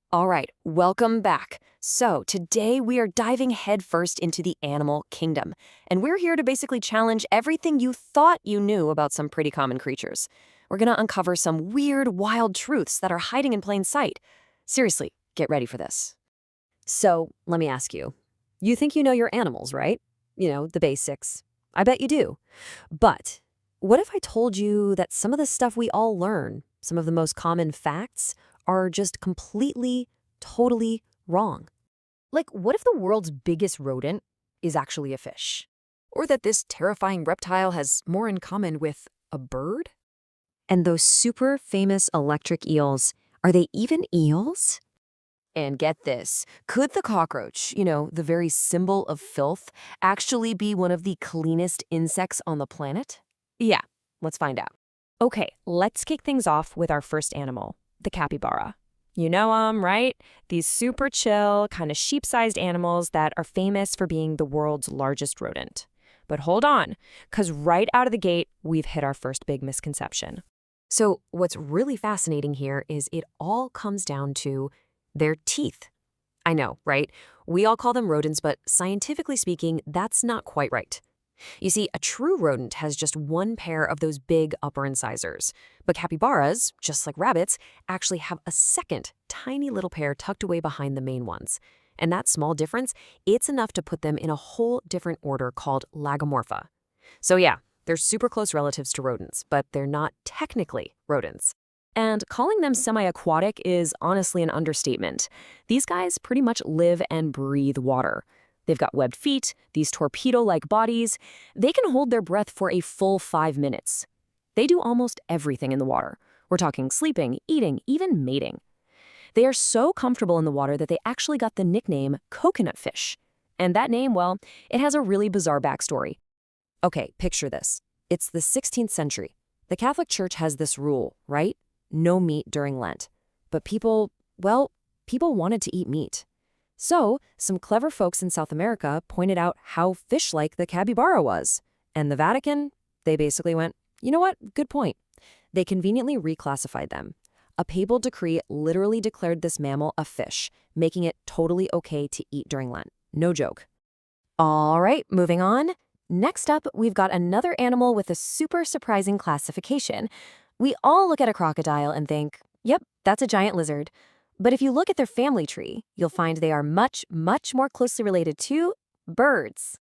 All right, welcome back. So, today we are diving headfirst into the animal kingdom, and we're here to basically challenge everything you thought you knew about some pretty common creatures. We're going to uncover some weird, wild truths that are hiding in plain sight. Seriously, get ready for this. So, let me ask you. You think you know your animals, right? You know, the basics. I bet you do. But what if I told you that some of the stuff we all learn, some of the most common facts, are just completely, totally wrong? Like, what if the world's biggest rodent is actually a fish? Or that this terrifying reptile has more in common with a bird? And those super famous electric eels, are they even eels? And get this, could the cockroach, the very symbol of filth, actually be one of the cleanest insects on the planet? Yeah, let's find out. Okay, let's kick things off with our first animal, the capybara. You know 'em, right? These super chill, kind of sheep-sized animals that are famous for being the world's largest rodent. But hold on, because right out of the gate, we've hit our first big misconception. So, what's really fascinating here is it all comes down to their teeth. I know, right? We all call them rodents, but scientifically speaking, that's not quite right. You see, a true rodent has just one pair of those big upper incisors. But capybaras, just like rabbits, actually have a second, tiny little pair tucked away behind the main ones. And that small difference, it's enough to put them in a whole different order called Lagomorpha. So yeah, they're super close relatives to rodents, but they're not technically rodents. And calling them semi-aquatic is honestly an understatement. These guys pretty much live and breathe water. They've got webbed feet, these torpedo-like bodies. They can hold their breath for a full 5 minutes. They do almost everything in the water. We're talking sleeping, eating, even mating. They are so comfortable in the water that they actually got the nickname coconut fish. And that name, well, it has a really bizarre backstory. Okay, picture this. It's the 16th century. The Catholic Church has this rule, right? No meat during Lent. But people wanted to eat meat. So, some clever folks in South America pointed out how fish-like the capybara was. And the Vatican, they basically went, you know what, good point. They conveniently reclassified them. A papal decree literally declared this mammal a fish, making it totally okay to eat during Lent. No joke. All right, moving on. Next up, we've got another animal with a super surprising classification. We all look at a crocodile and think, yep, that's a giant lizard. But if you look at their family tree, you'll find they are much, much more closely related to birds.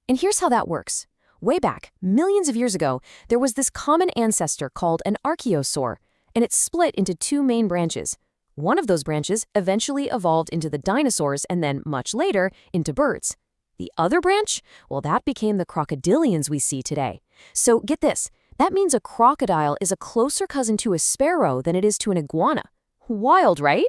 And here's how that works. Way back, millions of years ago, there was this common ancestor called an archaeosaur, and it split into two main branches. One of those branches eventually evolved into the dinosaurs and then, much later, into birds. The other branch? Well, that became the crocodilians we see today. So get this. That means a crocodile is a closer cousin to a sparrow than it is to an iguana. Wild, right?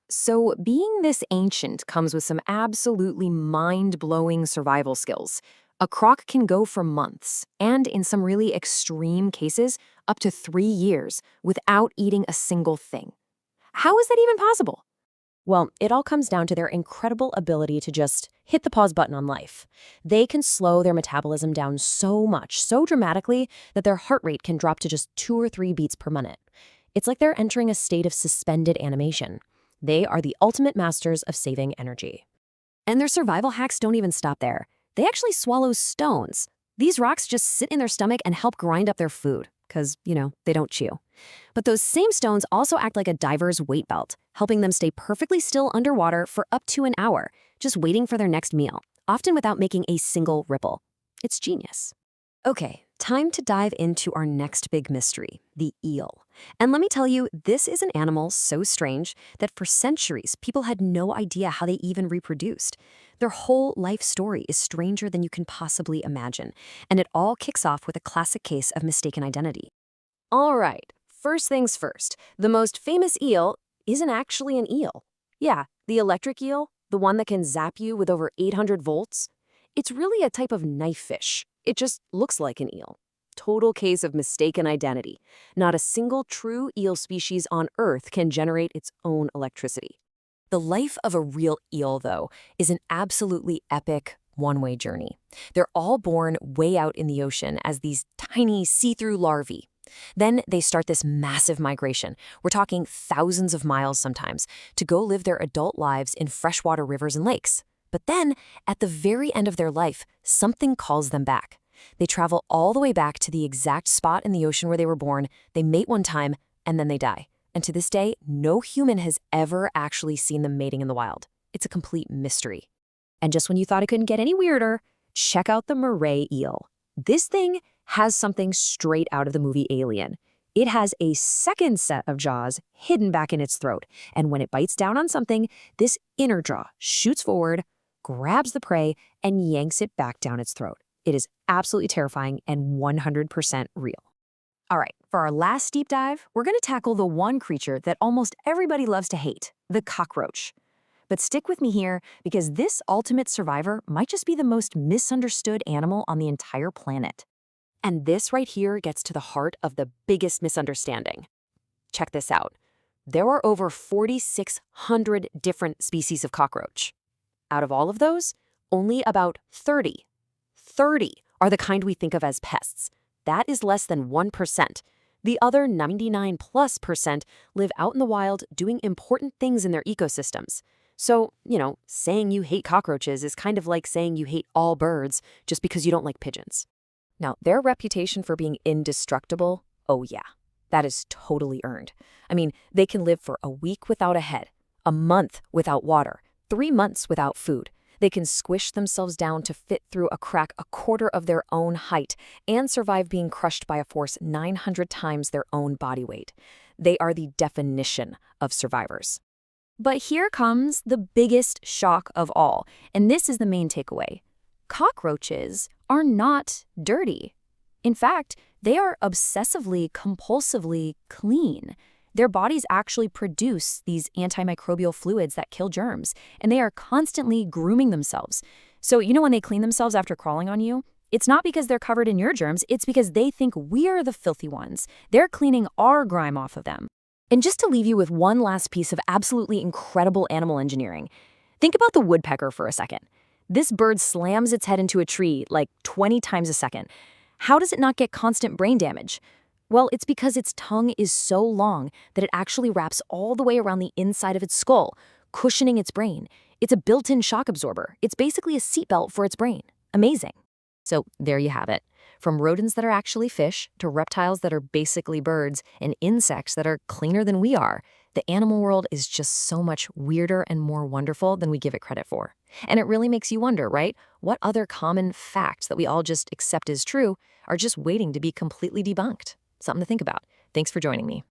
So being this ancient comes with some absolutely mind-blowing survival skills. A croc can go for months, and in some really extreme cases, up to 3 years, without eating a single thing. How is that even possible? Well, it all comes down to their incredible ability to just hit the pause button on life. They can slow their metabolism down so much, so dramatically, that their heart rate can drop to just 2 or 3 beats per minute. It's like they're entering a state of suspended animation. They are the ultimate masters of saving energy. And their survival hacks don't even stop there. They actually swallow stones. These rocks just sit in their stomach and help grind up their food, because, they don't chew. But those same stones also act like a diver's weight belt, helping them stay perfectly still underwater for up to an hour, just waiting for their next meal, often without making a single ripple. It's genius. Okay, time to dive into our next big mystery, the eel. And let me tell you, this is an animal so strange that for centuries, people had no idea how they even reproduced. Their whole life story is stranger than you can possibly imagine, and it all kicks off with a classic case of mistaken identity. All right, first things first, the most famous eel isn't actually an eel. Yeah, the electric eel, the one that can zap you with over 800 volts, it's really a type of knife fish. It just looks like an eel. Total case of mistaken identity. Not a single true eel species on Earth can generate its own electricity. The life of a real eel, though, is an absolutely epic one-way journey. They're all born way out in the ocean as these tiny see-through larvae. Then they start this massive migration. We're talking thousands of miles sometimes, to go live their adult lives in freshwater rivers and lakes. But then, at the very end of their life, something calls them back. They travel all the way back to the exact spot in the ocean where they were born, they mate one time, and then they die. And to this day, no human has ever actually seen them mating in the wild. It's a complete mystery. And just when you thought it couldn't get any weirder, check out the moray eel. This thing has something straight out of the movie Alien. It has a second set of jaws hidden back in its throat, and when it bites down on something, this inner jaw shoots forward, grabs the prey, and yanks it back down its throat. It is absolutely terrifying and 100% real. All right, for our last deep dive, we're going to tackle the one creature that almost everybody loves to hate, the cockroach. But stick with me here, because this ultimate survivor might just be the most misunderstood animal on the entire planet. And this right here gets to the heart of the biggest misunderstanding. Check this out. There are over 4,600 different species of cockroach. Out of all of those, only about 30 are the kind we think of as pests. That is less than 1%. The other 99+% live out in the wild doing important things in their ecosystems. So, saying you hate cockroaches is kind of like saying you hate all birds just because you don't like pigeons. Now, their reputation for being indestructible, oh yeah, that is totally earned. I mean, they can live for a week without a head, a month without water, 3 months without food. They can squish themselves down to fit through a crack a quarter of their own height and survive being crushed by a force 900 times their own body weight. They are the definition of survivors. But here comes the biggest shock of all, and this is the main takeaway. Cockroaches are not dirty. In fact, they are obsessively, compulsively clean. Their bodies actually produce these antimicrobial fluids that kill germs, and they are constantly grooming themselves. So, when they clean themselves after crawling on you, it's not because they're covered in your germs, it's because they think we're the filthy ones. They're cleaning our grime off of them. And just to leave you with one last piece of absolutely incredible animal engineering, think about the woodpecker for a second. This bird slams its head into a tree like 20 times a second. How does it not get constant brain damage? Well, it's because its tongue is so long that it actually wraps all the way around the inside of its skull, cushioning its brain. It's a built-in shock absorber. It's basically a seatbelt for its brain. Amazing. So there you have it. From rodents that are actually fish to reptiles that are basically birds and insects that are cleaner than we are, the animal world is just so much weirder and more wonderful than we give it credit for. And it really makes you wonder, right? What other common facts that we all just accept as true are just waiting to be completely debunked? Something to think about. Thanks for joining me.